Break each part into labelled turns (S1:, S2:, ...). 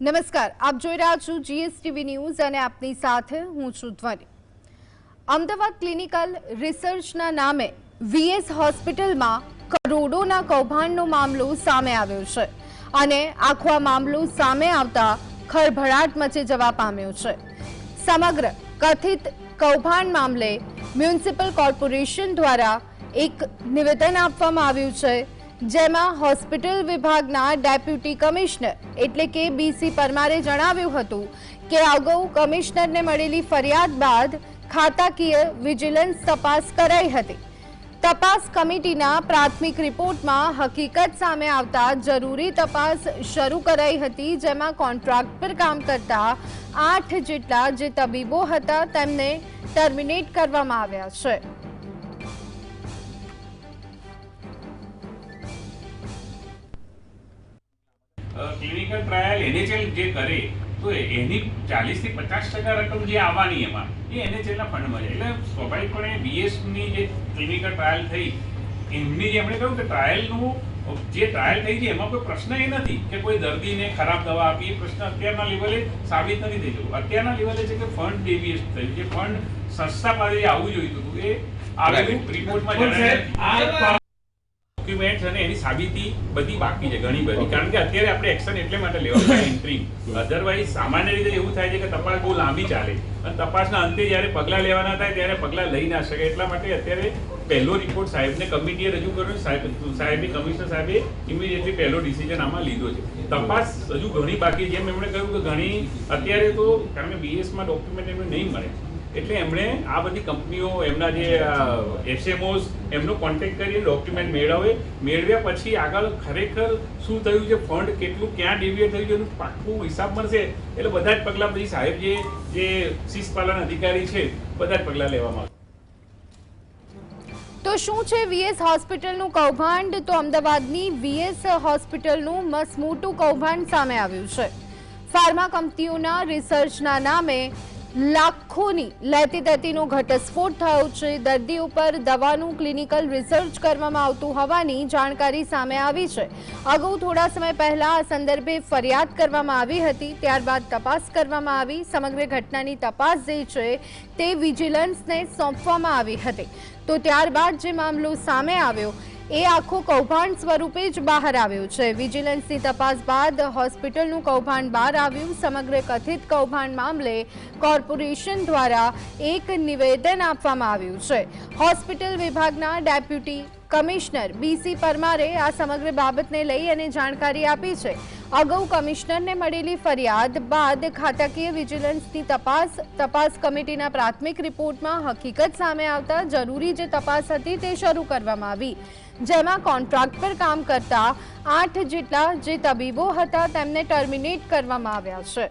S1: નમસ્કાર, આપ જોઈ રહ્યા છો જીએસટીવી ન્યૂઝ અને આપની સાથે હું છું ધ્વનિ। અમદાવાદ ક્લિનિકલ રિસર્ચના નામે વીએસ હોસ્પિટલમાં કરોડોના કૌભાંડનો મામલો સામે આવ્યો છે અને આખો આ મામલો સામે આવતા ખળભળાટ મચી જવા પામ્યો છે। સમગ્ર કથિત કૌભાંડ મામલે મ્યુનિસિપલ કોર્પોરેશન દ્વારા એક નિવેદન આપવામાં આવ્યું છે, જેમાં હોસ્પિટલ વિભાગના ડેપ્યુટી કમિશનર એટલે કે બીસી પરમારે જણાવ્યું હતું કે અગાઉ કમિશનરને મળેલી ફરિયાદ બાદ ખાતાકીય વિજિલન્સ તપાસ કરાઈ હતી। તપાસ કમિટીના પ્રાથમિક રિપોર્ટમાં હકીકત સામે આવતા જરૂરી તપાસ શરૂ કરાઈ હતી, જેમાં કોન્ટ્રાક્ટ પર કામ કરતા 8 જેટલા જે તબીબો હતા તેમને ટર્મિનેટ કરવામાં આવ્યા છે।
S2: ક્લિનિકલ ટ્રાયલ એનએચએલ જે કરે તો એની 40 થી 50% રકમ જે આવવાની એમાં એ એનએચએલ ના ફંડમાં જાય। એટલે સ્વાભાવિકપણે બીએસ ની જે ક્લિનિકલ ટ્રાયલ થઈ એમની જે એમણે કહ્યું કે ટ્રાયલનું જે ટ્રાયલ થઈ છે એમાં કોઈ પ્રશ્ન એ નથી કે કોઈ દર્દીને ખરાબ દવા આપી, એ પ્રશ્ન અત્યારના લેવલે સાબિત નથી થઈ ગયો। અત્યારના લેવલે છે કે ફંડ ડેવિએટ થયું, જે ફંડ સંસ્થા પાસે આવવું જોઈતું હતું એ આવેલું રિપોર્ટમાં જણાવ્યું ડોક્યુમેન્ટ્સ અને એની સાબિતી બધી બાકી છે, ઘણી બધી। કારણ કે અત્યારે આપણે એક્શન એટલે માટે લેવા પડે ઇન્ટ્રીમ, અધરવાઇઝ સામાન્ય રીતે એવું થાય છે કે તપાસ બહુ લાંબી ચાલે અને તપાસના અંતે જ્યારે પગલાં લેવાના થાય ત્યારે પગલાં લઈ ના શકે। એટલા માટે અત્યારે પહેલો રિપોર્ટ સાહેબને કમિટીએ રજૂ કર્યો, સાહેબે કમિશનર સાહેબે ઇમિડિયેટલી પહેલો ડિસિઝન આમાં લીધો છે। તપાસ હજુ ઘણી બાકી, જેમ એમણે કહ્યું કે ઘણી અત્યારે તો કારણ કે બીએસમાં ડોક્યુમેન્ટ એમને નહીં મળે એટલે એમણે આ બધી કંપનીઓ એમના જે એસએમઓસ એમનો કોન્ટેક્ટ કરીને ડોક્યુમેન્ટ મેળવ્યા પછી આગળ ખરેખર શું થયું છે, ફંડ કેટલું ક્યાં ડેવિએટ થયું છે એનું પાક્કું હિસાબ મળશે એટલે બધા જ પગલાં પછી સાહેબ જે શિસ્ત પાલન અધિકારી છે બધા જ પગલાં લેવામાં આવશે।
S1: તો શું છે વીએસ હોસ્પિટલનું કૌભાંડ? તો અમદાવાદની વીએસ હોસ્પિટલનું મસમોટું કૌભાંડ સામે આવ્યું છે। ફાર્મા કંપનીઓના રિસર્ચના નામે લાખોની લેતી દેતીનો ઘટસ્ફોટ થયો છે। દર્દીઓ પર દવાનું ક્લિનિકલ રિસર્ચ કરવામાં આવતું હોવાની જાણકારી સામે આવી છે। અગાઉ થોડા સમય પહેલા આ સંદર્ભે ફરિયાદ કરવામાં આવી હતી, ત્યારબાદ તપાસ કરવામાં આવી। સમગ્ર ઘટનાની તપાસ જે છે તે વિજિલન્સને સોંપવામાં આવી હતી। તો ત્યારબાદ જે મામલો સામે આવ્યો એ આખો કૌભાંડ સ્વરૂપે જ બહાર આવ્યો છે। વિજિલન્સની તપાસ બાદ હોસ્પિટલનું કૌભાંડ બહાર આવ્યું। સમગ્ર કથિત કૌભાંડ મામલે કોર્પોરેશન દ્વારા એક નિવેદન આપવામાં આવ્યું છે। હોસ્પિટલ વિભાગના ડેપ્યુટી કમિશનર બીસી પરમારે આ સમગ્ર બાબતને લઈ અને જાણકારી આપી છે। અગાઉ કમિશનરને મળેલી ફરિયાદ બાદ ખાતાકીય વિજિલન્સની તપાસ કમિટીના પ્રાથમિક રિપોર્ટમાં હકીકત સામે આવતા જરૂરી જે તપાસ હતી તે શરૂ કરવામાં આવી, જેમાં કોન્ટ્રાક્ટ પર કામ કરતા 8 જેટલા જે તબીબો હતા તેમને ટર્મિનેટ કરવામાં આવ્યા છે।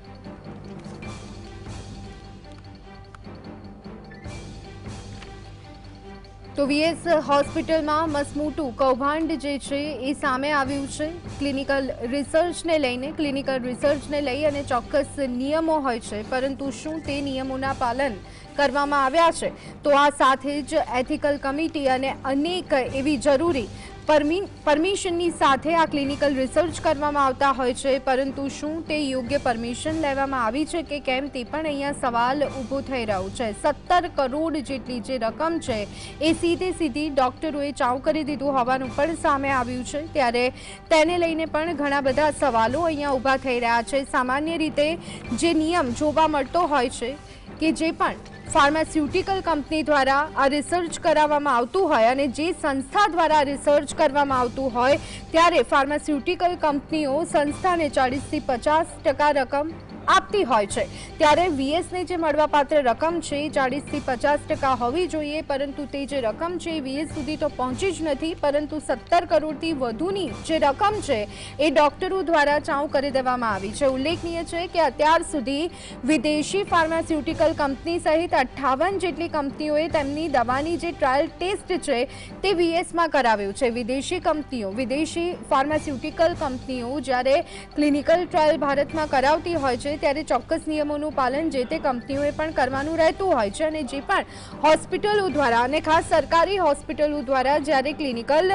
S1: તો વીએસ હોસ્પિટલમાં મસમોટું કૌભાંડ જે છે એ સામે આવ્યું છે। ક્લિનિકલ રિસર્ચને લઈ અને ચોક્કસ નિયમો હોય છે, પરંતુ શું તે નિયમોના પાલન કરવામાં આવ્યા છે? તો આ સાથે જ એથિકલ કમિટી અને અનેક એવી જરૂરી પરમિશનની સાથે આ ક્લિનિકલ રિસર્ચ કરવામાં આવતા હોય છે, પરંતુ શું તે યોગ્ય પરમિશન લેવામાં આવી છે કે કેમ તે પણ અહીંયા સવાલ ઊભો થઈ રહ્યો છે। 17 કરોડ જેટલી જે રકમ છે એ સીધી ડોક્ટરોએ ચાઉ કરી દીધું હોવાનું પણ સામે આવ્યું છે, ત્યારે તેને લઈને પણ ઘણા બધા સવાલો અહીંયા ઊભા થઈ રહ્યા છે। સામાન્ય રીતે જે નિયમ જોવા મળતો હોય છે કે જે પણ ફાર્માસ્યુટિકલ કંપની દ્વારા આ રિસર્ચ કરાવવામાં આવતું હોય અને જે સંસ્થા દ્વારા રિસર્ચ કરવામાં આવતું હોય ત્યારે ફાર્માસ્યુટિકલ કંપનીઓ સંસ્થાને 40 થી 50% રકમ આપતી હોય છે, ત્યારે વીએસને જે મળવાપાત્ર રકમ છે 40 થી 50% હોવી જોઈએ, પરંતુ તે જે રકમ છે એ વીએસ સુધી તો પહોંચી જ નથી, પરંતુ 17 કરોડથી વધુની જે રકમ છે એ ડોક્ટરો દ્વારા ચાઉ કરી દેવામાં આવી છે। ઉલ્લેખનીય છે કે અત્યાર સુધી વિદેશી ફાર્માસ્યુટિકલ કંપની સહિત 58 જેટલી કંપનીઓએ તેમની દવાની જે ટ્રાયલ ટેસ્ટ છે તે વીએસમાં કરાવ્યું છે। વિદેશી ફાર્માસ્યુટિકલ કંપનીઓ જ્યારે ક્લિનિકલ ટ્રાયલ ભારતમાં કરાવતી હોય છે છે ત્યારે ચોક્કસ નિયમોનું પાલન જે તે કંપનીઓએ પણ કરવાનું રહેતું હોય છે અને જે પણ હોસ્પિટલો દ્વારા અને ખાસ સરકારી હોસ્પિટલો દ્વારા જ્યારે ક્લિનિકલ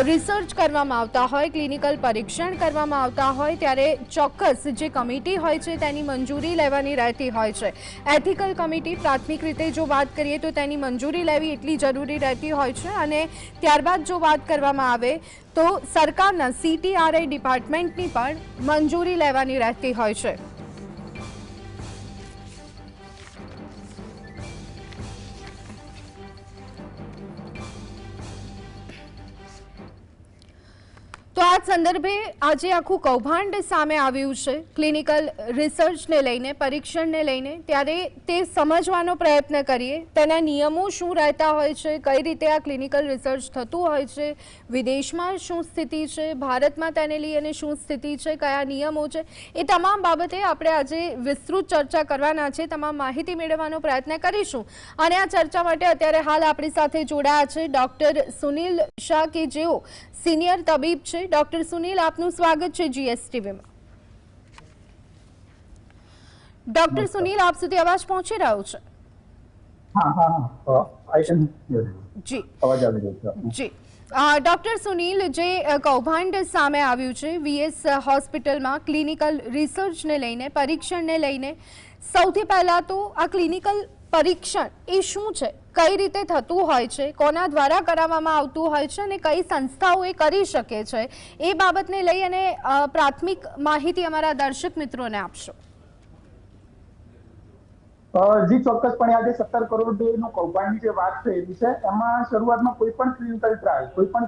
S1: રિસર્ચ કરવામાં આવતા હોય, ક્લિનિકલ પરીક્ષણ કરવામાં આવતા હોય ત્યારે ચોક્કસ જે કમિટી હોય છે તેની મંજૂરી લેવાની રહેતી હોય છે. એથિકલ કમિટી પ્રાથમિક રીતે જો વાત કરીએ તો તેની મંજૂરી લેવી એટલી જરૂરી રહેતી હોય છે અને ત્યારબાદ જો વાત કરવામાં આવે તો સરકારના CTRI ડિપાર્ટમેન્ટની પણ મંજૂરી લેવાની રહેતી હોય છે. તો આ સંદર્ભે આજે આખું કૌભાંડ સામે આવ્યું છે ક્લિનિકલ રિસર્ચને લઈને, પરીક્ષણને લઈને, ત્યારે તે સમજવાનો પ્રયત્ન કરીએ તેના નિયમો શું રહેતા હોય છે, કઈ રીતે આ ક્લિનિકલ રિસર્ચ થતું હોય છે, વિદેશમાં શું સ્થિતિ છે, ભારતમાં તેને લઈને શું સ્થિતિ છે, કયા નિયમો છે, એ તમામ બાબતે આપણે આજે વિસ્તૃત ચર્ચા કરવાના છે. તમામ માહિતી મેળવવાનો પ્રયત્ન કરીશું અને આ ચર્ચા માટે અત્યારે હાલ આપણી સાથે જોડાયા છે ડૉક્ટર સુનિલ શાહ કે જેઓ સિનિયર તબીબ છે. ડોક્ટર સુનિલ, આપનું સ્વાગત છે GSTVમાં. ડોક્ટર સુનિલ, આપ સુધી અવાજ પહોંચી રહ્યો છે? જી જી. ડોક્ટર સુનિલ, જે કૌભાંડ સામે આવ્યું છે VS હોસ્પિટલમાં ક્લિનિકલ રિસર્ચને લઈને, પરીક્ષણને લઈને, સૌથી પહેલા તો આ ક્લિનિકલ પરીક્ષણ એ શું છે, કઈ રીતે થતું હોય છે, કોના દ્વારા કરાવવામાં આવતું હોય છે અને કઈ સંસ્થાઓ એ કરી શકે છે, એ બાબતને લઈ અને પ્રાથમિક માહિતી અમારા દર્શક મિત્રોને આપશો.
S3: જી ચોક્કસપણે આજે 17 કરોડનું કૌભાંડની જે વાત થઈ રહી છે એમાં શરૂઆતમાં કોઈ પણ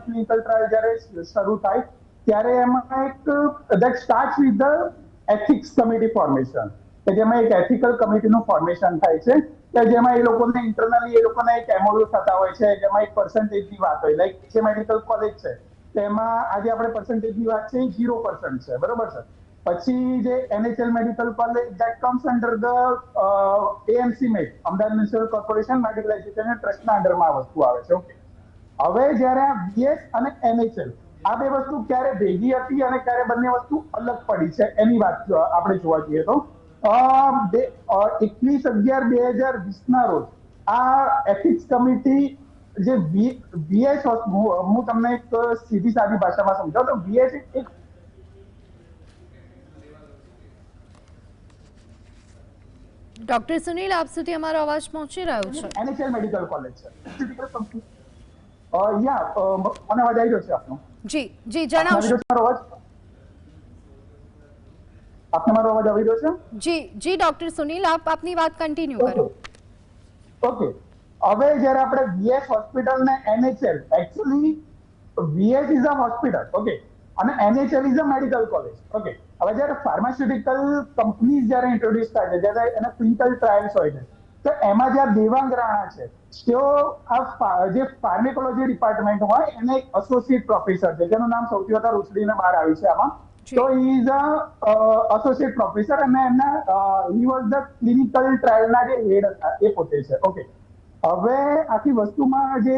S3: ક્લિનિકલ ટ્રાયલ જ્યારે શરૂ થાય ત્યારે એમાં એક that starts with the ethics committee formation, કે જેમાં એક એથિકલ કમિટીનું ફોર્મેશન થાય છે કે જેમાં એ લોકોને ઇન્ટરનલી એ લોકોના એક એમઓયુ થતા હોય છે, જેમાં એક પર્સન્ટેજની વાત હોય. લાઈક જે મેડિકલ કોલેજ છે તેમાં આજે આપણે પર્સન્ટેજની વાત છે 0% છે, બરોબર છે. પછી જે NHL medical college that comes under the AMC made, Ahmedabad municipal corporation medical education ટ્રસ્ટના અંડરમાં આ વસ્તુ આવે છે. ઓકે, હવે જ્યારે આ VS અને NHL આ બે વસ્તુ ક્યારે ભેગી હતી અને ક્યારે બંને વસ્તુ અલગ પડી છે એની વાત આપણે જોવા જઈએ તો 21/11/2020 ના રોજ આ એથિક્સ કમિટી જે VS, હું તમને એક સીધી સાદી ભાષામાં સમજાવું તો VS એક
S1: ડોક્ટર સુનિલ, આપ સુધી અમારો અવાજ પહોંચી રહ્યો છે?
S3: NHL મેડિકલ કોલેજ છે. મને અવાજ આવી રહ્યો છે આપનો?
S1: જી જી, જણાવશો.
S3: આપને મારો અવાજ આવી રહ્યો છે?
S1: જી જી ડોક્ટર સુનિલ, આપ આપની વાત કન્ટિન્યુ કરો.
S3: ઓકે, હવે જ્યારે આપણે VS હોસ્પિટલ ને NHL, actually VS is a hospital, okay, અને NHL is a medical college. Okay, હવે જ્યારે ફાર્માસ્યુટિકલ કંપનીઝ જ્યારે ઇન્ટ્રોડ્યુસ થાય છે, જ્યારે એના ક્લિનિકલ ટ્રાયલ્સ હોય છે, તો એમાં જ્યાં દેવાંગ રાણા છે તેઓ આ જે ફાર્મેકોલોજી ડિપાર્ટમેન્ટ હોય એને એક એસોસિએટ પ્રોફેસર છે જેનું નામ સૌથી વધારે ઉછળીને બહાર આવ્યું છે આમાં. તો he is a associate professor અને એમના હી વોઝ ધ ક્લિનિકલ ટ્રાયલના જે હેડ હતા એ પોતે છે. ઓકે, હવે આખી વસ્તુમાં જે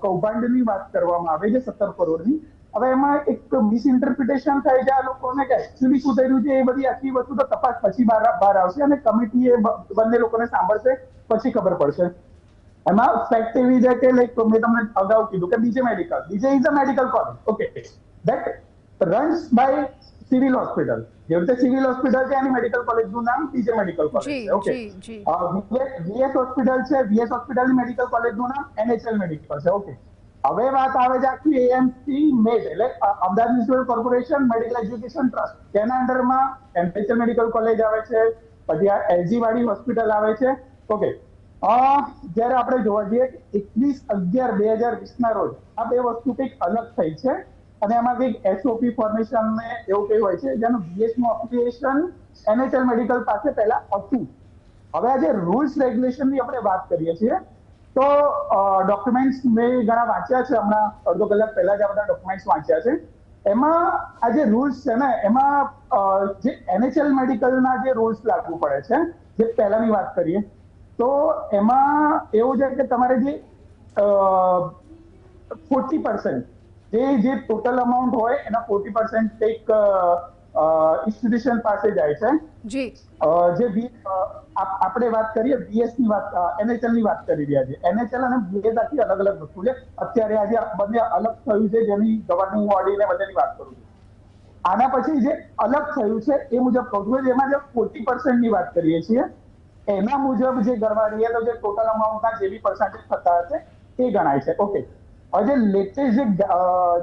S3: કૌભાંડની વાત કરવામાં આવે છે 17 કરોડની, હવે એમાં એક મિસઇન્ટરપ્રિટેશન થાય છે આ લોકોને કે એકચ્યુઅલી શું થઈ રહ્યું છે એ બધી આખી વસ્તુ તો તપાસ પછી બહાર આવશે અને કમિટી એ બંને લોકોને સાંભળશે પછી ખબર પડશે. એમાં ફેક્ટ એવી છે કે લાઈક મેં તમને અગાઉ કીધું કે BJ is a medical college, okay, that runs by civil hospital. જે રીતે સિવિલ હોસ્પિટલ છે એની મેડિકલ કોલેજનું નામ બીજે મેડિકલ કોલેજ છે. ઓકે, VS હોસ્પિટલ છે, VS હોસ્પિટલની મેડિકલ કોલેજનું નામ NHL મેડિકલ છે. ઓકે, હવે વાત આવે છે આખી AMC મેડ એટલે Ahmedabad municipal corporation medical education trust, તેના અંડરમાં NHL મેડિકલ કોલેજ આવે છે, પછી આ LG વાળી હોસ્પિટલ આવે છે. ઓકે, જ્યારે આપણે જોવા જઈએ 21/11/2020 ના રોજ આ બે વસ્તુ કંઈક અલગ થઈ છે અને એમાં કંઈક SOP ફોર્મેશન ને એવું કંઈ હોય છે જેનું VS નું એપ્લિકેશન NHL મેડિકલ પાસે પહેલા હતું. હવે આ જે રૂલ્સ રેગ્યુલેશનની આપણે વાત કરીએ છીએ તો ડોક્યુમેન્ટ્સ મેં ઘણા વાંચ્યા છે, હમણાં અડધો કલાક પહેલા જ આ બધા ડોક્યુમેન્ટ્સ વાંચ્યા છે. એમાં આ જે રૂલ્સ છે ને એમાં જે NHL મેડિકલના જે રૂલ્સ લાગુ પડે છે, જે પહેલાની વાત કરીએ તો એમાં એવું છે કે તમારે જે 40% જે ટોટલ અમાઉન્ટ હોય એના 40% કંઈક ઇન્સ્ટિટ્યુશન પાસે જાય છે.
S1: જી
S3: જે આપણે વાત કરીએ બીએસ ની વાત, એનએચએલ ની વાત કરી રહ્યા છે. એનએચએલ અને બીએસ આખી અલગ અલગ વસ્તુ છે. અત્યારે આજે બંને અલગ થયું છે, જેની ગવર્નિંગ બોડી ને બધાની વાત કરું છું. આના પછી જે અલગ થયું છે એ મુજબ કહું છું, જેમાં જે 40% ની વાત કરીએ છીએ એના મુજબ જે ગણવા રહીએ તો જે ટોટલ અમાઉન્ટના જે બી પર્સન્ટેજ થતા હશે એ ગણાય છે. ઓકે, હવે જે લેટેસ્ટ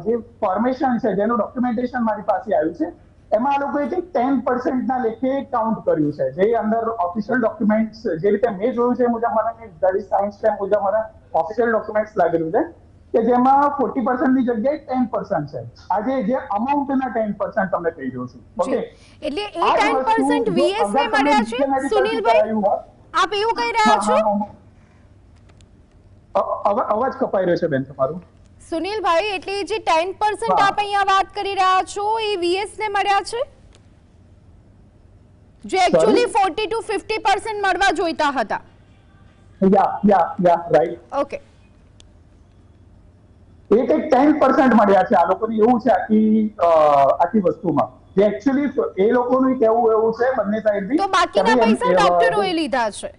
S3: જે ફોર્મેશન છે, જેનું ડોક્યુમેન્ટેશન મારી પાસે આવ્યું છે, એમાં આ લોકોએ 10% ના લેખે કાઉન્ટ કર્યું છે. જે અંદર ઓફિશિયલ ડોક્યુમેન્ટ્સ જે રીતે મેં જોયું છે એ મુજબ મને સાયન્સ સ્ટ્રીમ મુજબ મને ઓફિશિયલ ડોક્યુમેન્ટ્સ લાગેલું છે કે જેમાં 40% ની જગ્યાએ 10% છે. આજે જે અમાઉન્ટના 10% તમને કહી રહ્યો છું. ઓકે,
S1: એટલે એ 10% વીએસ ને મળ્યા છે સુનિલભાઈ, આપ એવું કહી રહ્યા છો?
S3: અવાજ કપાઈ રહ્યો છે બેન તમારું.
S1: સુનિલભાઈ, એટલે જે 10% આપ અહીંયા વાત કરી રહ્યા છો એ વીએસ ને મળ્યા છે, જે એક્ચ્યુઅલી 40 to 50% મળવા જોઈતા હતા.
S3: યા રાઈટ.
S1: ઓકે,
S3: એ કંઈક 10% મળ્યા છે આ લોકોને, એવું છે આખી વસ્તુમાં. જે એકચ્યુઅલી એ લોકોનું કેવું એવું છે બંને સાઈડથી,
S1: તો બાકીના પૈસા ડોક્ટરોએ લીધા છે.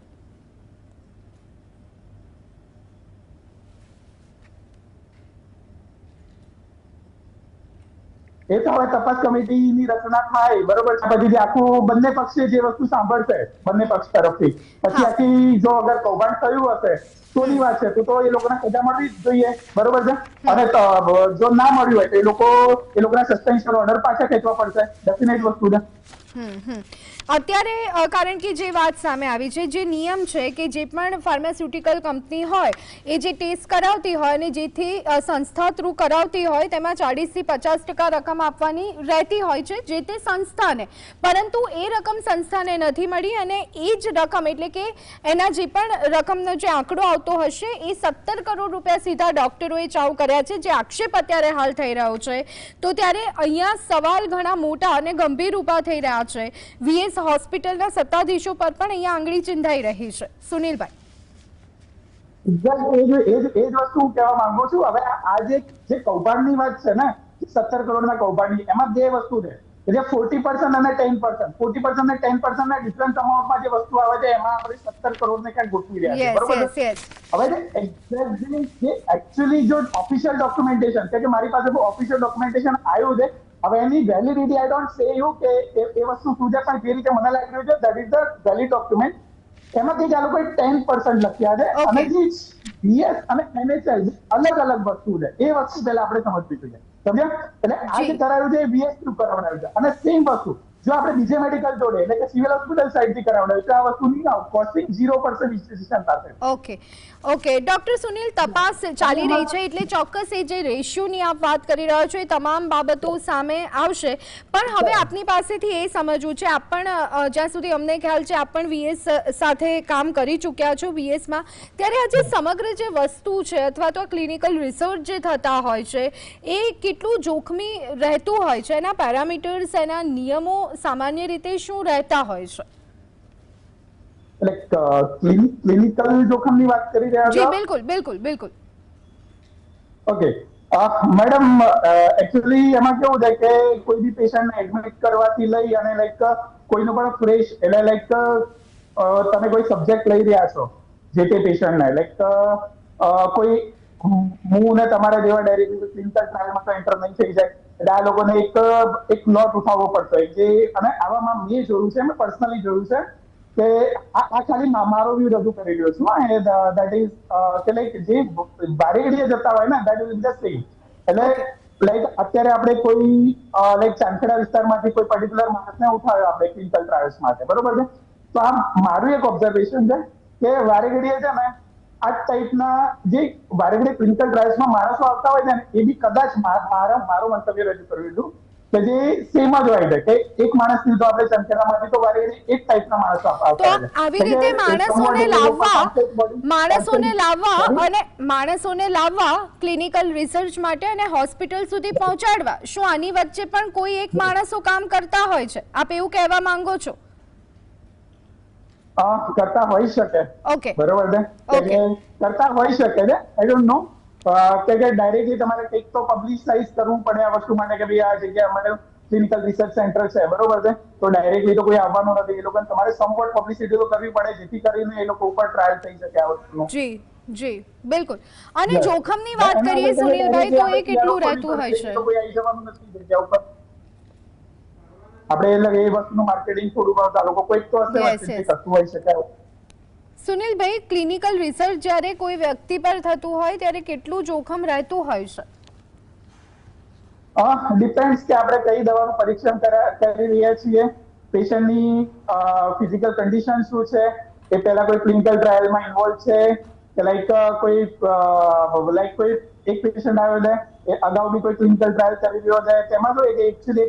S3: એ તો હવે તપાસ કમિટીની રચના થાય, બરોબર છે. પછી જે આખું બંને પક્ષે જે વસ્તુ સાંભળશે બંને પક્ષ તરફથી, પછી આખી જો અગર કૌભાંડ થયું હશે તોની વાત છે, તો એ લોકોને સજા મળવી જ જોઈએ, બરોબર છે. અને જો ના મળ્યું હોય તો એ લોકોના સસ્પેન્શન ઓર્ડર પાછા ખેંચવા પડશે, ડેફિનેટ વસ્તુ છે.
S1: અત્યારે કારણ કે જે વાત સામે આવી છે, જે નિયમ છે કે જે પણ ફાર્માસ્યુટિકલ કંપની હોય એ જે ટેસ્ટ કરાવતી હોય અને જેથી સંસ્થા થ્રુ કરાવતી હોય તેમાં 40 થી 50% રકમ આપવાની રહેતી હોય છે જે તે સંસ્થાને, પરંતુ એ રકમ સંસ્થાને નથી મળી અને એ જ રકમ એટલે કે એના જે પણ રકમનો જે આંકડો આવતો હશે એ 17 કરોડ રૂપિયા સીધા ડોક્ટરોએ ચાઉ કર્યા છે, જે આક્ષેપ અત્યારે હાલ થઈ રહ્યો છે. તો ત્યારે અહીંયા સવાલ ઘણા મોટા અને ગંભીર ઊભા થઈ રહ્યા છે. વીએસ હોસ્પિટલના સત્તાધીશો પર પણ અહીંયા આંગળી ચિંધાઈ રહી છે. સુનિલભાઈ,
S3: એ જ વસ્તુ હું કહેવા માંગુ છું. હવે આ જે કૌભાંડની વાત છે ને, 17 કરોડના કૌભાંડની, એમાં બે વસ્તુ છે, જે 40% અને 10%. 40% અને 10% ના ડિફરન્સ અમાઉન્ટમાં જે વસ્તુ આવે છે એમાં આપણે 17 કરોડ ને ક્યાંક ગોઠવી રહ્યા છે, બરોબર છે. હવે જે એકચ્યુઅલી જો ઓફિશિયલ ડોક્યુમેન્ટેશન કે મારી પાસે ઓફિશિયલ ડોક્યુમેન્ટેશન આવ્યું છે, હવે એની validity I don't say you કે એ વસ્તુ શું છે, પણ જે રીતે મને લાગી રહ્યું છે that is the valid document. એમાંથી આ લોકોએ 10% લખ્યા છે અને જે બીએસ અને એનએચએલ અલગ અલગ વસ્તુ છે, એ વસ્તુ પહેલા આપણે સમજવી જોઈએ, સમજ્યા? એટલે આ જે કરાવ્યું છે એ બીએસ થ્રુ કરાવડાવ્યું છે. અને સેમ વસ્તુ જો આપણે બીજે મેડિકલ જોડે એટલે કે સિવિલ હોસ્પિટલ સાઈડથી કરાવડાવ્યું છે, આ વસ્તુ નહીં કોસ્ટિંગ 0% ઇન્સ્ટિટ્યુશન પાસે.
S1: ઓકે ડોક્ટર સુનિલ, તપાસ ચાલી રહી છે એટલે ચોક્કસ એ જે રેશિયોની આપ વાત કરી રહ્યો છો એ તમામ બાબતો સામે આવશે. પણ હવે આપની પાસેથી એ સમજવું છે, આપ પણ જ્યાં સુધી અમને ખ્યાલ છે આપ પણ વીએસ સાથે કામ કરી ચૂક્યા છો વીએસમાં, ત્યારે આ જે સમગ્ર જે વસ્તુ છે અથવા તો ક્લિનિકલ રિસર્ચ જે થતા હોય છે એ કેટલું જોખમી રહેતું હોય છે, એના પેરામીટર્સ, એના નિયમો સામાન્ય રીતે શું રહેતા હોય છે?
S3: એટલે ક્લિનિકલ જોખમની વાત કરી રહ્યા છો?
S1: જી બિલકુલ.
S3: ઓકે મેડમ, એકચ્યુઅલી એમાં કેવું છે કે કોઈ બી પેશન્ટને એડમિટ કરવાથી લઈ અને લાઈક કોઈનું પણ ફ્રેશ એટલે લાઈક તમે કોઈ સબ્જેક્ટ લઈ રહ્યા છો જે તે પેશન્ટને, લાઈક કોઈ હું ને તમારા જેવા ડાયરેક્ટલી ક્લિનિકલ ટ્રાયલમાં તો એન્ટર નહીં થઈ જાય, એટલે આ લોકોને એક લોટ ઉઠાવવો પડતો હોય જે, અને આવામાં મેં જોયું છે, મેં પર્સનલી જોયું છે કે આ ખાલી મારો વ્યૂ રજૂ કરી રહ્યો છું. દેટ ઇઝ કે લાઈક જે બારે ઘડીએ જતા હોય ને દેટ ઇઝ જસ્ટ સેમ. એટલે લાઈક અત્યારે આપણે કોઈ લાઈક ચાંદખેડા વિસ્તારમાંથી કોઈ પર્ટિક્યુલર માણસને ઉઠાવ્યો આપણે ક્લિનિકલ ટ્રાયલ્સ માટે, બરોબર છે. તો આ મારું એક ઓબ્ઝર્વેશન છે કે વારે ઘડીએ છે ને આ ટાઈપના જે વારે ઘડીએ ક્લિનિકલ ટ્રાયલ્સમાં માણસો આવતા હોય ને એ બી કદાચ મારું મંતવ્ય રજૂ કર્યું હતું કે જે સેમ જ હોય છે કે એક માણસ લીધો આપણે ચાંદખેડામાંથી તો વારે ઘડીએ એક ટાઈપના માણસો આવતા હોય છે.
S1: આવી રીતે માણસોને લાવવા ક્લિનિકલ રિસર્ચ માટે અને હોસ્પિટલ સુધી પહોંચાડવા, શું આની વચ્ચે પણ કોઈ એક માણસો કામ કરતા હોય છે? આપ એવું કહેવા માંગો છો?
S3: કરતા હોઈ શકે,
S1: ઓકે,
S3: બરોબર છે, કરતા હોઈ શકે છે. આઈ ડોન્ટ નો કે ડાયરેક્ટલી તમારે કંઈક તો પબ્લિસાઇઝ કરવું પડે આ વસ્તુ માટે કે ભાઈ આ જગ્યાએ મને ક્લિનિકલ રિસર્ચ સેન્ટર છે, બરોબર છે, તો ડાયરેક્ટલી તો કોઈ આવવાનું નથી. એ લોકોને તમારે સમવટ પબ્લિસિટી તો કરવી પડે, જેથી કરીને એ લોકો ઉપર ટ્રાયલ થઈ શકે આ વસ્તુનો.
S1: જી જી બિલકુલ. અને
S3: Yes.
S1: જોખમની વાત
S3: એના
S1: કરીએ
S3: બદલે
S1: સુનિલભાઈ, તો
S3: આપણે
S1: એ કેટલું
S3: PR
S1: રહેતું હોય છે?
S3: તો કોઈ આવી જવાનું નથી જગ્યા ઉપર. આપણે એટલે એ વસ્તુનું માર્કેટિંગ થોડું કરતા લોકો કોઈક તો હશે
S1: Yes,
S3: વચ્ચે જે
S1: yes.
S3: કરતું હોય શકે.
S1: સુનિલભાઈ, ક્લિનિકલ રિસર્ચ જ્યારે કોઈ વ્યક્તિ પર થતું હોય ત્યારે કેટલું જોખમ રહેતું હોય છે?
S3: ડિપેન્ડ્સ કે આપણે કઈ દવાનું પરીક્ષણ કરી રહ્યા છીએ, પેશન્ટની ફિઝિકલ કન્ડિશન શું છે, એ પહેલા કોઈ ક્લિનિકલ ટ્રાયલમાં ઇન્વોલ્વ છે કે કોઈ એક પેશન્ટ આવ્યો છે, એ અગાઉ બી કોઈ ક્લિનિકલ ટ્રાયલ કરી રહ્યો છે, તેમાં તો એકચ્યુઅલી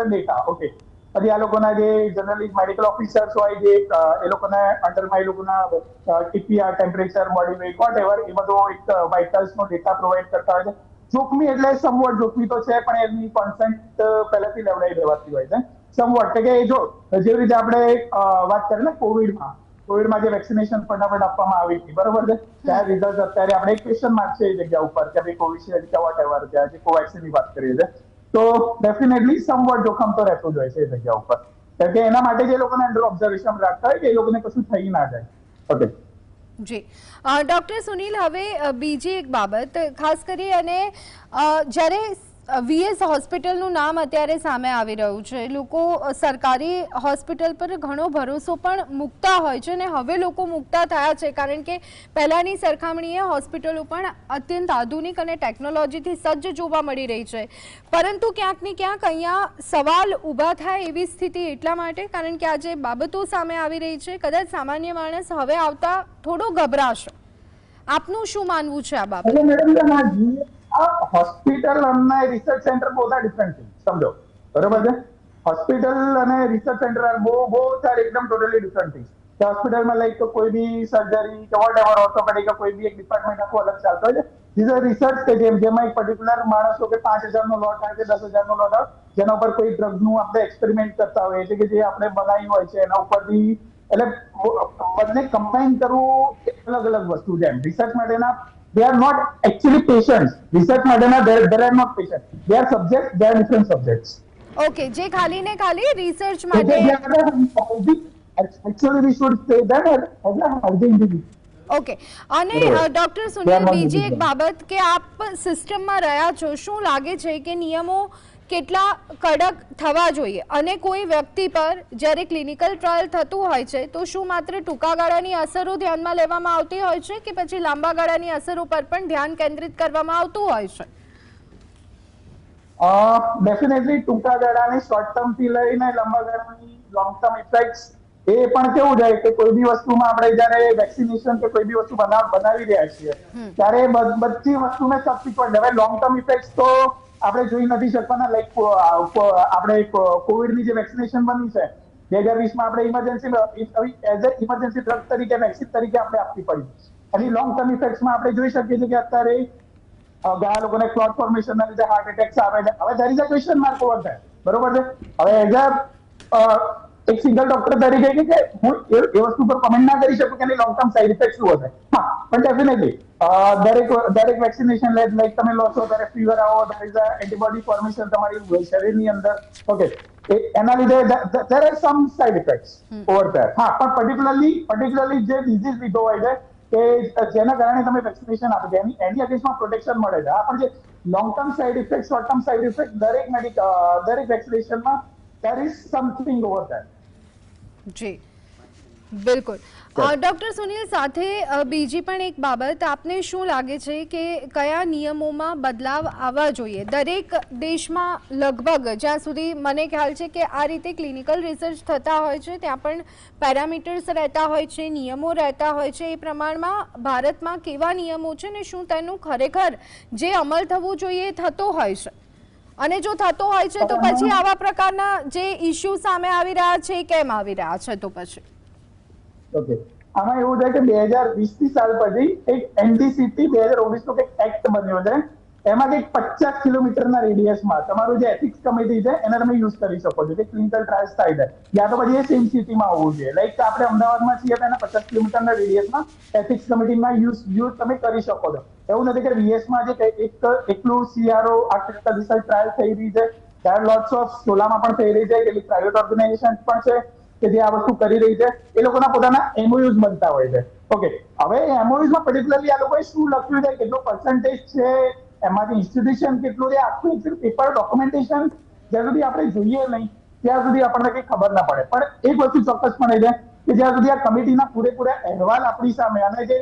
S3: ડેટા. ઓકે, પછી આ લોકોના જે જનરલી મેડિકલ ઓફિસર્સ હોય, જે એ લોકોના અંડરમાં એ લોકોના TPR, temperature, body weight, whatever, એ બધો એક વાઇટલ્સનો ડેટા પ્રોવાઈડ કરતા હોય છે. જોખમી એટલે સમવટ જોખમી તો છે, પણ એમની કોન્સન્ટ પહેલાથી લેવડાવી દેવાતી હોય છે. સમવટ કે જો જેવી રીતે આપણે વાત કરીએ ને કોવિડમાં જે વેક્સિનેશન ફટાફટ આપવામાં આવી હતી, બરોબર છે, ત્યાં રિઝલ્ટ અત્યારે આપણે એક ક્વેશ્ચન માર્ક છે એ જગ્યા ઉપર કે ભાઈ કોવિશિલ્ડ કે વોટ એવર છે, જે કોવેક્સિનની વાત કરીએ છીએ, તો ડેફિનેટલી સમવટ જોખમ તો રહેતું જ હોય છે એ જગ્યા ઉપર, કારણ કે એના માટે જે લોકોને અંડર ઓબ્ઝર્વેશન રાખતા હોય કે એ લોકોને કશું થઈ ના જાય. ઓકે
S1: જી ડૉક્ટર સુનિલ, હવે બીજી એક બાબત ખાસ કરી, અને જ્યારે વીએસ હોસ્પિટલનું નામ અત્યારે સામે આવી રહ્યું છે, લોકો સરકારી હોસ્પિટલ પર ઘણો ભરોસો પણ મૂકતા હોય છે, અને હવે લોકો મૂકતા થયા છે, કારણ કે પહેલાંની સરખામણીએ હોસ્પિટલો પણ અત્યંત આધુનિક અને ટેકનોલોજીથી સજ્જ જોવા મળી રહી છે. પરંતુ ક્યાંક ને ક્યાંક અહીંયા સવાલ ઊભા થાય એવી સ્થિતિ એટલા માટે, કારણ કે આ જે બાબતો સામે આવી રહી છે, કદાચ સામાન્ય માણસ હવે આવતા થોડો ગભરાશે. આપનું શું માનવું છે આ બાબતે?
S3: મેડમ, હોસ્પિટલ અને રિસર્ચ સેન્ટર બધા ડિફરન્ટ છે, સમજો, બરોબર છે. હોસ્પિટલ અને રિસર્ચ સેન્ટર બહુ સાર એકદમ ટોટલી ડિફરન્ટ થિંગ્સ. કે હોસ્પિટલમાં લાઈક કોઈ બી સર્જરી કે વોટ એવર ઓર્થોપેડિક કે કોઈ બી એક ડિપાર્ટમેન્ટ આખું અલગ ચાલતો હોય છે. ધીસ રિસર્ચ કે જેમાં એક પર્ટિક્યુલર માણસો કે 5,000 નો લોટ આવે કે 10,000 નો લોટ આવે, જેના ઉપર કોઈ ડ્રગનું આપણે એક્સપેરિમેન્ટ કરતા હોઈએ છીએ કે જે આપણે બનાવી હોય છે, એના ઉપરથી એટલે બંને કમ્બાઈન કરવું અલગ અલગ વસ્તુ છે. રિસર્ચ માટેના they are not actually patients. Research madana, there are not patients. They are subjects. They are different subjects.
S1: Okay, જે ખાલી ને ખાલી રિસર્ચ માટે.
S3: Actually, we should say that as a healthy individual.
S1: Okay, અને doctor Sunil, બીજી એક બાબત કે આપ સિસ્ટમમાં રહ્યા છો, શું લાગે છે કે નિયમો કેટલા કડક થવા જોઈએ, અને કોઈ વ્યક્તિ પર જ્યારે ક્લિનિકલ ટ્રાયલ થતું હોય છે તો શું માત્ર ટૂંકા ગાળાની અસરો ધ્યાનમાં લેવામાં આવતી હોય છે કે પછી લાંબા ગાળાની અસરો પર પણ ધ્યાન કેન્દ્રિત કરવામાં આવતું હોય છે?
S3: ડેફિનેટલી ટૂંકા ગાળાની શોર્ટ ટર્મ થી લઈને લાંબા ગાળાની લોંગ ટર્મ ઇફેક્ટ્સ એ પણ કેવું જાય કે કોઈ બી વસ્તુમાં આપણે જ્યારે વેક્સિનેશન કે કોઈ બી વસ્તુ બનાવી રહ્યા છીએ ત્યારે બધી વસ્તુને સબસિક્વન્ટ હવે લોંગ ટર્મ ઇફેક્ટ્સ તો આપણે જોઈ નથી શકવાના. લાઈક આપણે કોવિડની જે વેક્સિનેશન બની છે 2020માં આપણે ઇમરજન્સી ડ્રગ તરીકે વેક્સિન તરીકે આપણે આપવી પડી, એની લોંગ ટર્મ ઇફેક્ટ્સમાં આપણે જોઈ શકીએ છીએ કે અત્યારે ઘણા લોકોને ક્લોટ ફોર્મેશન ના લીધે હાર્ટ એટેક્સ આવે છે. હવે there is a question mark over that, બરોબર છે. હવે એઝ એક સિંગલ ડોક્ટર તરીકે કે હું એ વસ્તુ પર કમેન્ટ ના કરી શકું કે એની લોંગ ટર્મ સાઇડ ઇફેક્ટ શું હશે. હા, પણ ડેફિનેટલી દરેક વેક્સિનેશન લાઈક તમે લો છો ત્યારે ફીવર આવો, there is a antibody formation તમારી શરીરની અંદર. ઓકે, એના લીધે there are some side effects over there. હા, પણ પર્ટિક્યુલરલી જે ડિઝીઝ લીધો હોય છે કે જેના કારણે તમે વેક્સિનેશન આપો છો એની અગેન્સ્ટમાં પ્રોટેક્શન મળે છે. હા, પણ જે long term side effect, short term side effect દરેક વેક્સિનેશનમાં there is something over there.
S1: જી બિલકુલ. ડૉક્ટર સુનિલ, સાથે બીજી પણ એક બાબત, આપને શું લાગે છે કે કયા નિયમોમાં બદલાવ આવવા જોઈએ? દરેક દેશમાં લગભગ જ્યાં સુધી મને ખ્યાલ છે કે આ રીતે ક્લિનિકલ રિસર્ચ થતા હોય છે ત્યાં પણ પેરામીટર્સ રહેતા હોય છે, નિયમો રહેતા હોય છે. એ પ્રમાણમાં ભારતમાં કેવા નિયમો છે ને શું તેનું ખરેખર જે અમલ થવું જોઈએ એ થતો હોય છે? અને જો થતો હોય છે તો પછી આવા પ્રકારના જે ઇશ્યુ સામે આવી રહ્યા છે કેમ આવી રહ્યા છે? તો પછી
S3: ઓકે, આમાં એવું છે કે 2020 સાલ પછી એક એનડીસીટી 2019 નો એક એક્ટ બન્યો છે. એમાં કંઈક 50 કિલોમીટરના રેડિયસમાં તમારું જે એથિક્સ કમિટી છે એને તમે યુઝ કરી શકો છો કે ક્લિનિકલ ટ્રાયલ્સ થાય છે, યા તો પછી એ સેમ સિટીમાં હોવું જોઈએ. લાઈક આપણે અમદાવાદમાં છીએ તો એના 50 કિલોમીટરના રેડિયસમાં એથિક્સ કમિટીમાં યુઝ તમે કરી શકો છો. એવું નથી કે વીએસમાં જે એકલું સીઆરઓ આ રિસર્ચ ટ્રાયલ થઈ રહી છે there are lots of સોલામાં પણ થઈ રહી છે, કેટલીક પ્રાઇવેટ ઓર્ગેનાઇઝેશન પણ છે કે જે આ વસ્તુ કરી રહી છે. એ લોકોના પોતાના MOUs બનતા હોય છે. ઓકે, હવે MOUs માં પર્ટિક્યુલરલી આ લોકોએ શું લખ્યું છે, કેટલો પર્સન્ટેજ છે, એમાંથી ઇન્સ્ટિટ્યુશન કેટલું છે, આખું પેપર ડોક્યુમેન્ટેશન જ્યાં સુધી આપણે જોઈએ નહીં ત્યાં સુધી આપણને કંઈ ખબર ના પડે. પણ એક વસ્તુ ચોક્કસપણે છે કે જ્યાં સુધી આ કમિટીના પૂરેપૂરા અહેવાલ આપણી સામે અને જે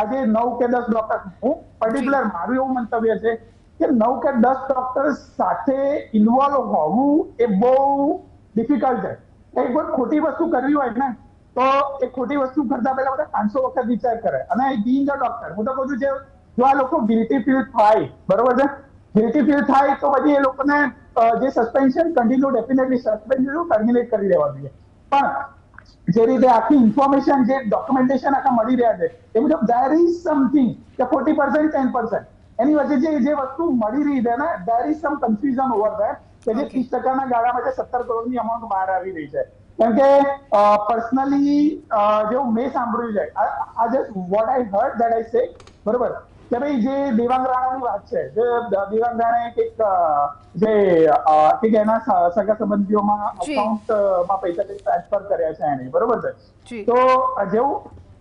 S3: આજે 9 કે 10 ડોક્ટર, હું પર્ટિક્યુલર મારું એવું મંતવ્ય છે કે 9 કે 10 ડોક્ટર સાથે ઇન્વોલ્વ હોવું એ બહુ ડિફિકલ્ટ છે. એક કોઈ ખોટી વસ્તુ કરવી હોય ને તો એ ખોટી વસ્તુ કરતા પહેલા બધા 500 વખત વિચાર કરે. અને બીઇંગ અ ડોક્ટર હું તો કહું છું, જો આ લોકો ગિલ્ટી ફીલ થાય, બરોબર છે, ગિલ્ટી ફીલ થાય તો પછી એ લોકોને જે suspension continue definitely suspend terminate કરી દેવા જોઈએ. પણ જે રીતે આખી ઇન્ફોર્મેશન, જે ડોક્યુમેન્ટેશન આખા મળી રહ્યા છે એ મુજબ there is something કે 40% 10% એની વચ્ચે જે વસ્તુ મળી રહી છે ને, there is some confusion over that કે જે 30% ગાળામાં જે 17 કરોડની અમાઉન્ટ બહાર આવી રહી છે. કેમ કે પર્સનલી જેવું મેં સાંભળ્યું છે, આ just what I heard that I સે, બરોબર, કે ભાઈ જે દેવાંગ રાણાની વાત છે, જે દેવાંગ રાણાએ કે એના સગા સંબંધીઓમાં અકાઉન્ટમાં પૈસા ટ્રાન્સફર કર્યા છે એને, બરોબર છે. તો જેવું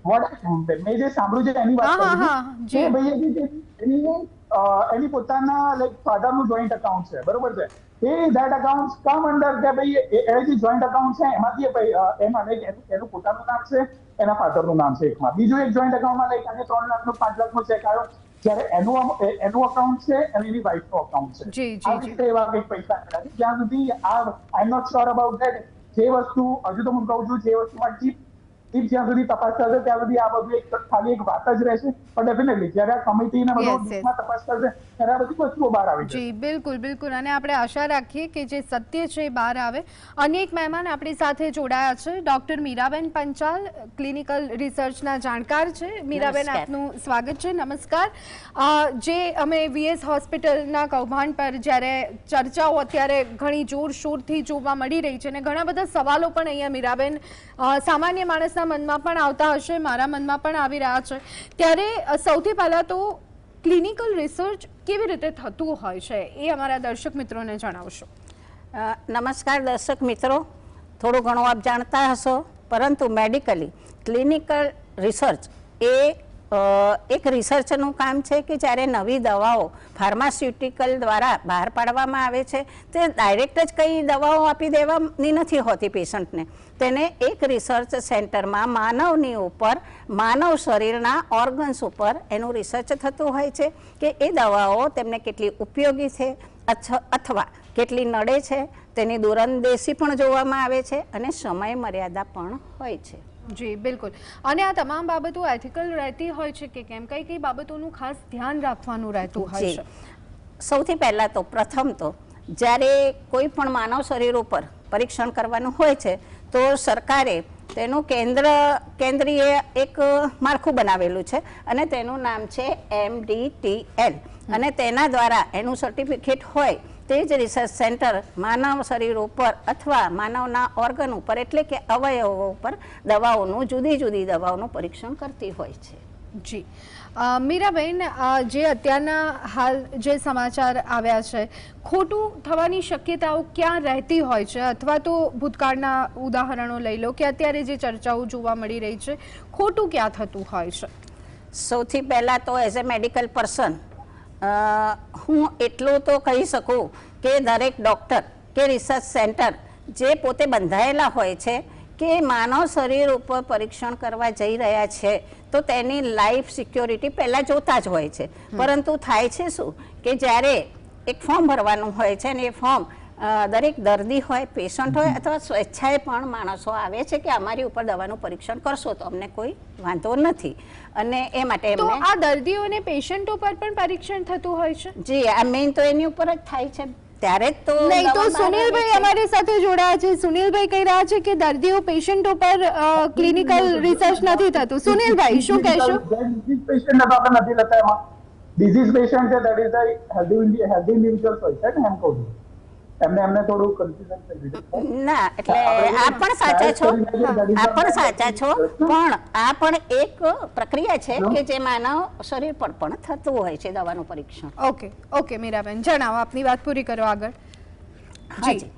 S3: મેં જે સાંભળ્યું છે એની વાત કરું છું, ભાઈ એની પોતાના લાઈક ફાધરનું જોઈન્ટ અકાઉન્ટ છે, બરોબર છે. એ ધેટ અકાઉન્ટ કમ અંડર કે ભાઈ એ જે જોઈન્ટ અકાઉન્ટ છે એમાંથી એમાં એનું પોતાનું નામ છે, એના ફાધરનું નામ છે એકમાં. બીજું એક જોઈન્ટ અકાઉન્ટમાં લાઈક આજે 3 લાખનું 5 લાખનું ચેક આવ્યો, જ્યારે એનું અકાઉન્ટ છે અને એની વાઇફનું અકાઉન્ટ છે. આ રીતે એવા કંઈક પૈસા આવ્યા. જ્યાં સુધી I am not sure about that. જે વસ્તુ હજુ તો હું કહું છું, જે વસ્તુમાં ચીપ જ્યાં સુધી તપાસ થશે ત્યાં સુધી આ બધું ખાલી એક વાત જ રહેશે. પણ ડેફિનેટલી જ્યારે આ કમિટીને બધું તપાસ કરશે ત્યારે આ બધી વસ્તુઓ બહાર આવી જશે.
S1: જી બિલકુલ બિલકુલ. અને આપણે આશા રાખીએ કે જે સત્ય છે એ બહાર આવે. અનેક મહેમાન આપણી સાથે જોડાયા છે. ડોક્ટર મીરાબેન પંચાલ ક્લિનિકલ રિસર્ચના જાણકાર છે. મીરાબેન, આપનું સ્વાગત છે. નમસ્કાર. જે અમે VS હોસ્પિટલના કૌભાંડ પર જ્યારે ચર્ચાઓ અત્યારે ઘણી જોરશોરથી જોવા મળી રહી છે અને ઘણા બધા સવાલો પણ અહીંયા મીરાબેન સામાન્ય માણસના મનમાં પણ આવતા હશે, મારા મનમાં પણ આવી રહ્યા છે. ત્યારે સૌથી પહેલા તો ક્લિનિકલ રિસર્ચ કેવી રીતે થતું હોય છે એ અમારા દર્શક મિત્રોને જણાવશો.
S4: નમસ્કાર દર્શક મિત્રો, થોડું ઘણું આપ જાણતા હશો, પરંતુ મેડિકલી ક્લિનિકલ રિસર્ચ એ એક રિસર્ચનું કામ છે કે જ્યારે નવી દવાઓ ફાર્માસ્યુટિકલ દ્વારા બહાર પાડવામાં આવે છે તે ડાયરેક્ટ જ કઈ દવાઓ આપી દેવાની નથી હોતી પેશન્ટને. તેને એક રિસર્ચ સેન્ટરમાં માનવની ઉપર, માનવ શરીરના ઓર્ગન્સ ઉપર એનું રિસર્ચ થતું હોય છે કે એ દવાઓ તેમને કેટલી ઉપયોગી છે અથવા કેટલી નડે છે, તેની દૂરંદેશી પણ જોવામાં આવે છે અને સમય મર્યાદા પણ હોય છે.
S1: જી બિલકુલ. અને આ તમામ બાબતો એથિકલ રહેતી હોય છે કે કેમ? કઈ બાબતોનું ખાસ ધ્યાન રાખવાનું રહેતું હોય છે?
S4: સૌથી પહેલાં તો પ્રથમ તો જ્યારે કોઈ પણ માનવ શરીર ઉપર પરીક્ષણ કરવાનું હોય છે તો સરકારે તેનું કેન્દ્રીય એક માળખું બનાવેલું છે અને તેનું નામ છે MDTL. અને તેના દ્વારા એનું સર્ટિફિકેટ હોય તે જ રિસર્ચ સેન્ટર માનવ શરીર ઉપર અથવા માનવના ઓર્ગન ઉપર એટલે કે અવયવો ઉપર દવાઓનું, જુદી જુદી દવાઓનું પરીક્ષણ કરતી હોય છે.
S1: જી મીરાબેન, જે અત્યારના હાલ જે સમાચાર આવ્યા છે, ખોટું થવાની શક્યતાઓ ક્યાં રહેતી હોય છે? અથવા તો ભૂતકાળના ઉદાહરણો લઈ લો કે અત્યારે જે ચર્ચાઓ જોવા મળી રહી છે, ખોટું ક્યાં થતું હોય છે?
S4: સૌથી પહેલાં તો એઝ એ મેડિકલ પર્સન હું એટલું તો કહી શકું કે દરેક ડૉક્ટર કે રિસર્ચ સેન્ટર જે પોતે બંધાયેલા હોય છે કે માનવ શરીર ઉપર પરીક્ષણ કરવા જઈ રહ્યા છે તો તેની લાઈફ સિક્યોરિટી પહેલાં જોતા જ હોય છે. પરંતુ થાય છે શું કે જ્યારે એક ફોર્મ ભરવાનું હોય છે અને એ ફોર્મ દરેક દર્દી હોય, પેશન્ટ હોય અથવા સ્વેચ્છાએ પણ માણસો આવે છે કે અમારી ઉપર દવાનું પરીક્ષણ કરશો તો અમને કોઈ વાંધો નથી અને એ માટે
S1: તો આ દર્દીઓ અને પેશન્ટો પર પણ પરીક્ષણ થતું હોય છે?
S4: જી, આ મેઇન તો એની ઉપર જ થાય છે. ત્યારે જ તો
S1: નહીં તો સુનિલભાઈ અમારી સાથે જોડાયા છે. સુનિલભાઈ કહી રહ્યા છે કે દર્દીઓ પેશન્ટો પર ક્લિનિકલ રિસર્ચ નથી થતું. સુનિલભાઈ શું કહેશો?
S3: પેશન્ટ નથી લેતા એમાં. ડિઝીઝ પેશન્ટ છે દેટ ઇઝ હેલ્ધી ઇન્ડિવિજ્યુઅલ્સ હોય છે ને, એમ કહું છું. એમને થોડું કન્ફ્યુઝન થઈ ગયું
S4: ના, એટલે આ પણ સાચા છો, આ પણ સાચા છો, પણ આ પણ એક પ્રક્રિયા છે કે જે માનવ શરીર પર પણ થતું હોય છે દવાનું પરીક્ષણ.
S1: ઓકે મીરાબેન, જણાવો, આપની વાત પૂરી કરો આગળ.
S4: હાજી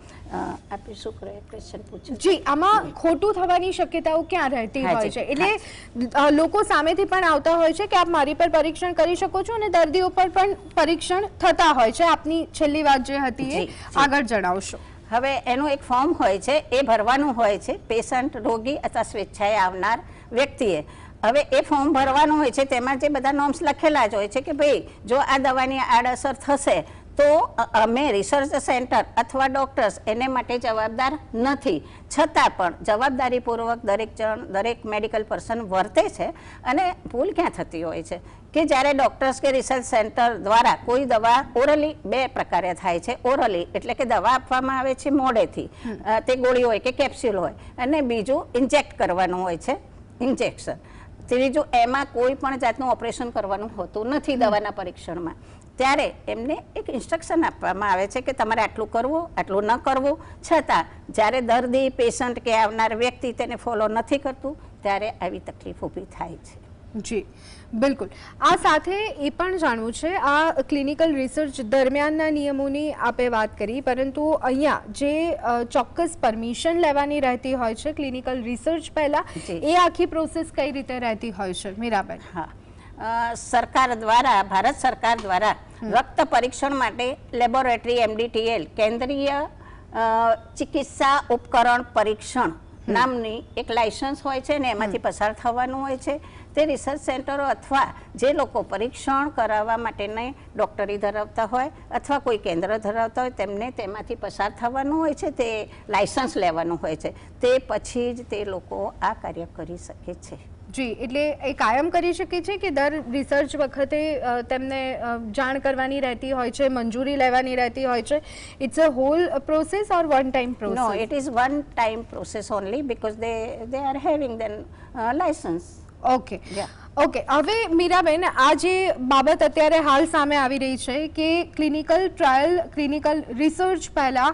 S4: આપે શું ક્વેશ્ચન પૂછ્યું?
S1: જી, આમાં ખોટું થવાની શક્યતાઓ ક્યાં રહેતી હોય
S4: હાજી,
S1: છે? એટલે લોકો સામેથી પણ આવતા હોય છે કે આપ મારી પર પરીક્ષણ કરી શકો છો અને દર્દીઓ પર પણ પરીક્ષણ થતા હોય છે. આપની છેલ્લી વાત જે હતી એ આગળ જણાવશો.
S4: હવે એનું એક ફોર્મ હોય છે, એ ભરવાનું હોય છે પેશન્ટ, રોગી અથવા સ્વેચ્છાએ આવનાર વ્યક્તિએ. હવે એ ફોર્મ ભરવાનું હોય છે, તેમાં જે બધા નોર્મ્સ લખેલા જ હોય છે કે ભાઈ જો આ દવાની આડઅસર થશે તો અમે રિસર્ચ સેન્ટર અથવા ડૉક્ટર્સ એને માટે જવાબદાર નથી. છતાં પણ જવાબદારીપૂર્વક દરેક મેડિકલ પર્સન વર્તે છે. અને ભૂલ ક્યાં થતી હોય છે કે જ્યારે ડૉક્ટર્સ કે રિસર્ચ સેન્ટર દ્વારા કોઈ દવા ઓરલી 2 પ્રકારે થાય છે. ઓરલી એટલે કે દવા આપવામાં આવે છે મોડેથી, તે ગોળી હોય કે કેપ્સ્યુલ હોય, અને બીજું ઇન્જેક્ટ કરવાનું હોય છે, ઇન્જેક્શન. ત્રીજું એમાં કોઈ પણ જાતનું ઓપરેશન કરવાનું હોતું નથી દવાના પરીક્ષણમાં. ત્યારે એમને એક ઇન્સ્ટ્રક્શન આપવામાં આવે છે કે તમારે આટલું કરવું, આટલું ન કરવું. છતાં જ્યારે દર્દી, પેશન્ટ કે આવનાર વ્યક્તિ તેને ફોલો નથી કરતું ત્યારે આવી તકલીફ ઊભી થાય છે.
S1: જી બિલકુલ. આ સાથે એ પણ જાણવું છે, આ ક્લિનિકલ રિસર્ચ દરમિયાનના નિયમોની આપે વાત કરી, પરંતુ અહીંયા જે ચોક્કસ પરમિશન લેવાની રહેતી હોય છે ક્લિનિકલ રિસર્ચ પહેલા, એ આખી પ્રોસેસ કઈ રીતે રહેતી હોય છે મીરાબેન?
S4: હા, સરકાર દ્વારા, ભારત સરકાર દ્વારા રક્ત પરીક્ષણ માટે લેબોરેટરી MDTL કેન્દ્રીય ચિકિત્સા ઉપકરણ પરીક્ષણ નામની એક લાયસન્સ હોય છે ને એમાંથી પસાર થવાનું હોય છે. તે રિસર્ચ સેન્ટરો અથવા જે લોકો પરીક્ષણ કરાવવા માટેને ડૉક્ટરી ધરાવતા હોય અથવા કોઈ કેન્દ્ર ધરાવતા હોય તેમને તેમાંથી પસાર થવાનું હોય છે, તે લાયસન્સ લેવાનું હોય છે. તે પછી જ તે લોકો આ કાર્ય કરી શકે છે.
S1: જી, એટલે એ કાયમ કરી શકે છે કે દર રિસર્ચ વખતે તેમને જાણ કરવાની રહેતી હોય છે, મંજૂરી લેવાની રહેતી હોય છે? It's a whole process or one time process?
S4: No, it is one time process only because they are having then license.
S1: Okay okay. હવે મીરાબેન, આ જે બાબત અત્યારે હાલ સામે આવી રહી છે કે ક્લિનિકલ ટ્રાયલ, ક્લિનિકલ રિસર્ચ પહેલા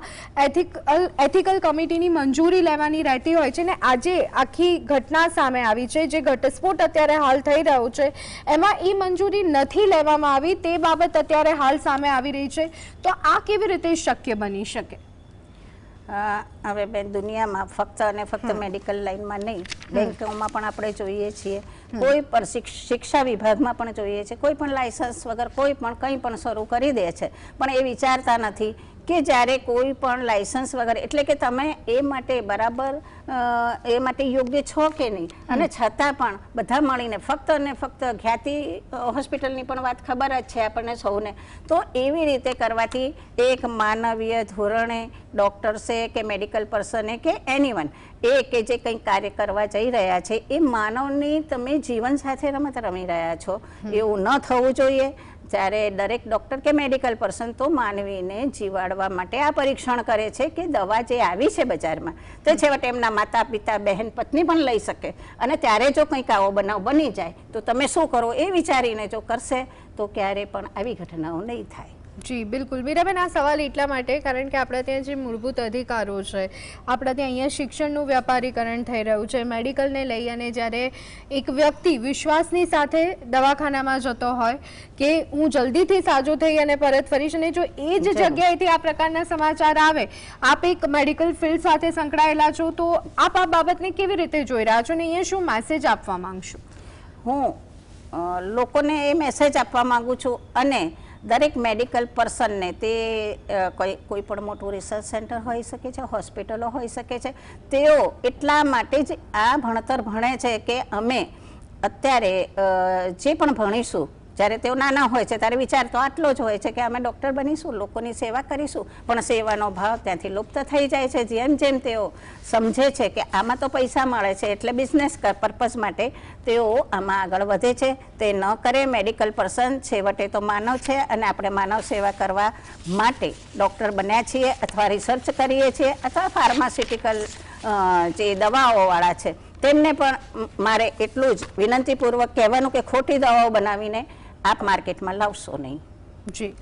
S1: એથિકલ કમિટીની મંજૂરી લેવાની રહેતી હોય છે, ને આજે આખી ઘટના સામે આવી છે, જે ઘટસ્ફોટ અત્યારે હાલ થઈ રહ્યો છે, એમાં એ મંજૂરી નથી લેવામાં આવી, તે બાબત અત્યારે હાલ સામે આવી રહી છે. તો આ કેવી રીતે શક્ય બની શકે?
S4: હવે બેન, દુનિયામાં ફક્ત અને ફક્ત મેડિકલ લાઇનમાં નહીં, બેંકોમાં પણ આપણે જોઈએ છીએ, કોઈ પણ શિક્ષા વિભાગમાં પણ જોઈએ છીએ, કોઈ પણ લાયસન્સ વગર કોઈ પણ કંઈ પણ શરૂ કરી દે છે, પણ એ વિચારતા નથી કે જ્યારે કોઈ પણ લાયસન્સ વગર, એટલે કે તમે એ માટે બરાબર એ માટે યોગ્ય છો કે નહીં, અને છતાં પણ બધા મળીને ફક્ત અને ફક્ત ખ્યાતિ હોસ્પિટલની પણ વાત ખબર જ છે આપણને સૌને, તો એવી રીતે કરવાથી એક માનવીય ધોરણે ડૉક્ટર્સે કે મેડિકલ પર્સને કે એનીવન એ કે જે કંઈ કાર્ય કરવા જઈ રહ્યા છે એ માનવની તમે જીવન સાથે રમત રમી રહ્યા છો, એવું ન થવું જોઈએ. જ્યારે દરેક ડૉક્ટર કે મેડિકલ પર્સન તો માનવીને જીવાડવા માટે આ પરીક્ષણ કરે છે કે દવા જે આવી છે બજારમાં તે છેવટે એમના માતા પિતા, બહેન, પત્ની પણ લઈ શકે, અને ત્યારે જો કંઈક આવો બનાવ બની જાય તો તમે શું કરો એ વિચારીને જો કરશે તો ક્યારે પણ આવી ઘટનાઓ નહીં થાય.
S1: જી બિલકુલ. મીરાબેન, આ સવાલ એટલા માટે કારણ કે આપણા ત્યાં જે મૂળભૂત અધિકારો છે, આપણા ત્યાં અહીંયા શિક્ષણનું વ્યાપારીકરણ થઈ રહ્યું છે, મેડિકલને લઈ, અને જ્યારે એક વ્યક્તિ વિશ્વાસની સાથે દવાખાનામાં જતો હોય કે હું જલ્દીથી સાજો થઈ અને પરત ફરીશ, અને જો એ જ જગ્યાએથી આ પ્રકારના સમાચાર આવે, આપ એક મેડિકલ ફિલ્ડ સાથે સંકળાયેલા છો, તો આપ આ બાબતને કેવી રીતે જોઈ રહ્યા છો અને અહીંયા શું મેસેજ આપવા માંગશો?
S4: હું લોકોને એ મેસેજ આપવા માંગુ છું, અને દરેક મેડિકલ પર્સનને, તે કોઈ પણ મોટું રિસર્ચ સેન્ટર હોઈ શકે છે, હોસ્પિટલો હોઈ શકે છે, તેઓ એટલા માટે જ આ ભણતર ભણે છે કે અમે અત્યારે જે પણ ભણીશું, જ્યારે તેઓ નાના હોય છે ત્યારે વિચાર તો આટલો જ હોય છે કે અમે ડૉક્ટર બનીશું, લોકોની સેવા કરીશું, પણ સેવાનો ભાવ ત્યાંથી લુપ્ત થઈ જાય છે. જેમ જેમ તેઓ સમજે છે કે આમાં તો પૈસા મળે છે એટલે બિઝનેસ પર્પઝ માટે તેઓ આમાં આગળ વધે છે. તે ન કરે. મેડિકલ પર્સન છેવટે તો માનવ છે, અને આપણે માનવ સેવા કરવા માટે ડૉક્ટર બન્યા છીએ અથવા રિસર્ચ કરીએ છીએ અથવા ફાર્માસ્યુટિકલ જે દવાઓવાળા છે તેમને પણ મારે એટલું જ વિનંતીપૂર્વક કહેવાનું કે ખોટી દવાઓ બનાવીને આપ માર્કેટમાં લાવશો નહીં.
S1: જી,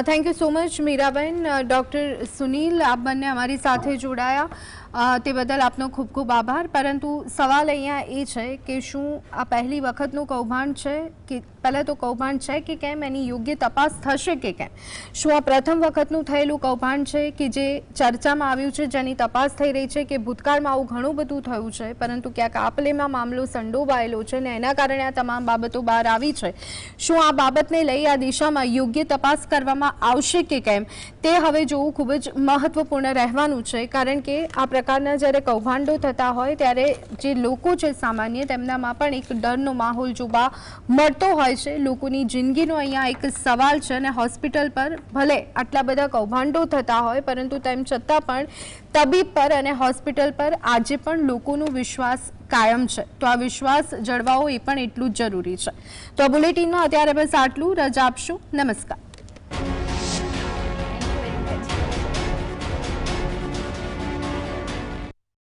S1: thank you so much Miraben. Doctor Sunil, આપ બંને અમારી સાથે જોડાયા. તે બદલ આપનો ખૂબ ખૂબ આભાર. પરંતુ સવાલ અહીંયા એ છે કે શું આ પહેલી વખતનું કૌભાંડ છે કે પહેલાં તો કૌભાંડ છે કે કેમ, એની યોગ્ય તપાસ થશે કે કેમ? શું આ પ્રથમ વખતનું થયેલું કૌભાંડ છે કે જે ચર્ચામાં આવ્યું છે, જેની તપાસ થઈ રહી છે, કે ભૂતકાળમાં આવું ઘણું બધું થયું છે પરંતુ ક્યાંક આપલેમાં મામલો સંડોવાયેલો છે ને એના કારણે આ તમામ બાબતો બહાર આવી છે? શું આ બાબતને લઈ આ દિશામાં યોગ્ય તપાસ કરવામાં આવશે કે કેમ, તે હવે જોવું ખૂબ જ મહત્વપૂર્ણ રહેવાનું છે. કારણ કે આ પ્રકારના જ્યારે કૌભાંડો થતા હોય ત્યારે જે લોકો છે સામાન્ય, તેમનામાં પણ એક ડરનો માહોલ જોવા મળતો હોય છે. લોકોની જિંદગીનો અહીંયા એક સવાલ છે અને હોસ્પિટલ પર ભલે આટલા બધા કૌભાંડો થતા હોય પરંતુ તેમ છતાં પણ તબીબ પર અને હોસ્પિટલ પર આજે પણ લોકોનો વિશ્વાસ કાયમ છે. તો આ વિશ્વાસ જળવાવો એ પણ એટલું જ જરૂરી છે. તો આ બુલેટિનમાં અત્યારે બસ આટલું. રજા આપશો. નમસ્કાર.